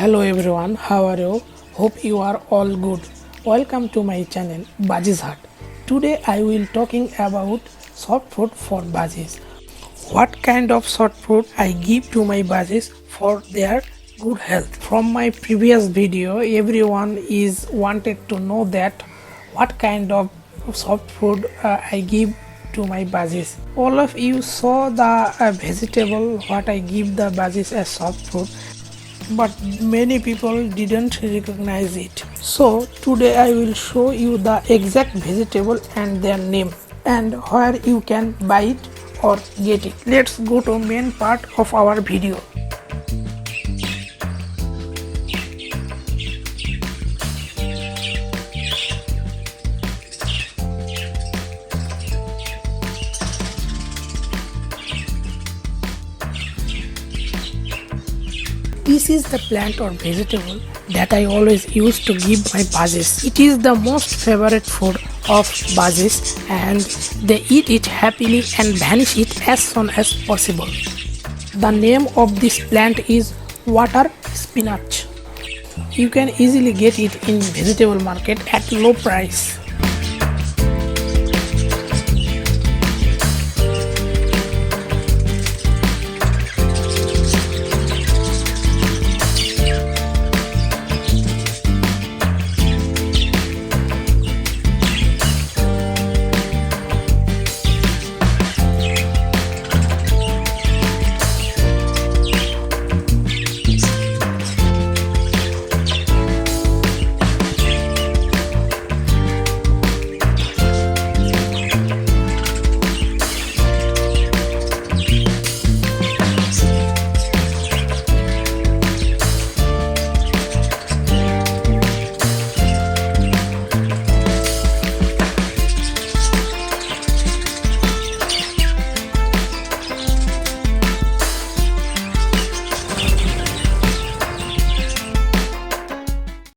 Hello everyone, how are you? Hope you are all good. Welcome to my channel Budgies Hut. Today I will talking about soft food for budgies. What kind of soft food I give to my budgies for their good health. From my previous video, everyone is wanted to know that what kind of soft food I give to my budgies. All of you saw the vegetable what I give the budgies as soft food, but many people didn't recognize it. So today I will show you the exact vegetable and their name and where you can buy it or get it. Let's go to main part of our video. This is the plant or vegetable that I always use to give my budgies. It is the most favorite food of budgies and they eat it happily and vanish it as soon as possible. The name of this plant is water spinach. You can easily get it in vegetable market at low price.